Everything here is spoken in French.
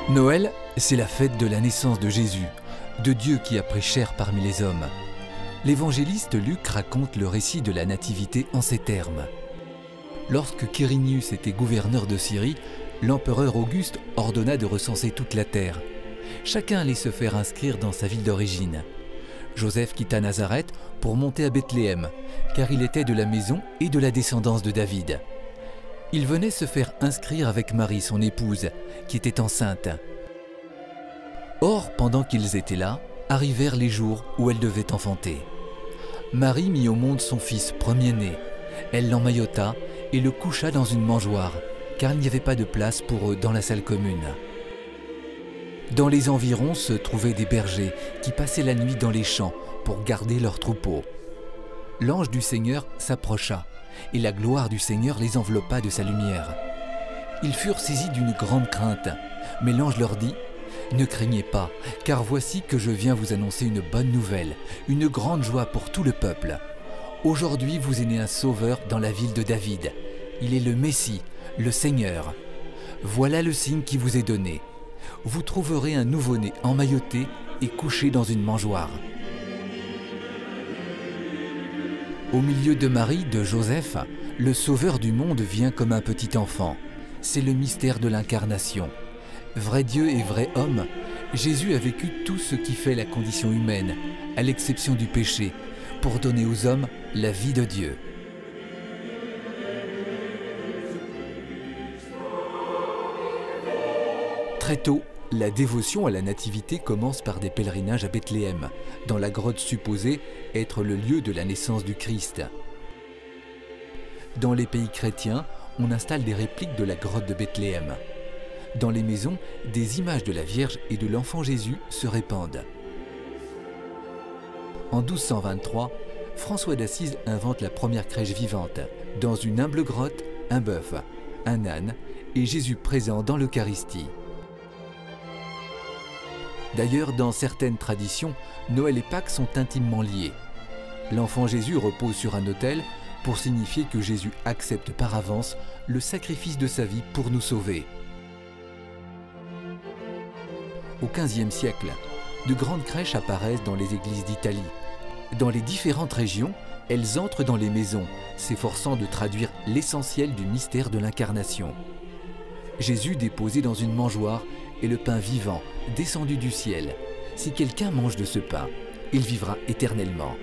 Noël, c'est la fête de la naissance de Jésus, de Dieu qui a pris chair parmi les hommes. L'évangéliste Luc raconte le récit de la nativité en ces termes. Lorsque Quirinius était gouverneur de Syrie, l'empereur Auguste ordonna de recenser toute la terre. Chacun allait se faire inscrire dans sa ville d'origine. Joseph quitta Nazareth pour monter à Bethléem, car il était de la maison et de la descendance de David. Il venait se faire inscrire avec Marie, son épouse, qui était enceinte. Or, pendant qu'ils étaient là, arrivèrent les jours où elle devait enfanter. Marie mit au monde son fils premier-né. Elle l'emmaillota et le coucha dans une mangeoire, car il n'y avait pas de place pour eux dans la salle commune. Dans les environs se trouvaient des bergers qui passaient la nuit dans les champs pour garder leurs troupeaux. L'ange du Seigneur s'approcha, et la gloire du Seigneur les enveloppa de sa lumière. Ils furent saisis d'une grande crainte, mais l'ange leur dit « Ne craignez pas, car voici que je viens vous annoncer une bonne nouvelle, une grande joie pour tout le peuple. Aujourd'hui vous est né un sauveur dans la ville de David. Il est le Messie, le Seigneur. Voilà le signe qui vous est donné. Vous trouverez un nouveau-né emmailloté et couché dans une mangeoire. » Au milieu de Marie, de Joseph, le Sauveur du monde vient comme un petit enfant. C'est le mystère de l'incarnation. Vrai Dieu et vrai homme, Jésus a vécu tout ce qui fait la condition humaine, à l'exception du péché, pour donner aux hommes la vie de Dieu. Très tôt, la dévotion à la nativité commence par des pèlerinages à Bethléem, dans la grotte supposée être le lieu de la naissance du Christ. Dans les pays chrétiens, on installe des répliques de la grotte de Bethléem. Dans les maisons, des images de la Vierge et de l'enfant Jésus se répandent. En 1223, François d'Assise invente la première crèche vivante. Dans une humble grotte, un bœuf, un âne et Jésus présent dans l'Eucharistie. D'ailleurs, dans certaines traditions, Noël et Pâques sont intimement liés. L'enfant Jésus repose sur un autel pour signifier que Jésus accepte par avance le sacrifice de sa vie pour nous sauver. Au XVe siècle, de grandes crèches apparaissent dans les églises d'Italie. Dans les différentes régions, elles entrent dans les maisons, s'efforçant de traduire l'essentiel du mystère de l'incarnation. Jésus déposé dans une mangeoire est le pain vivant, descendu du ciel. Si quelqu'un mange de ce pain, il vivra éternellement.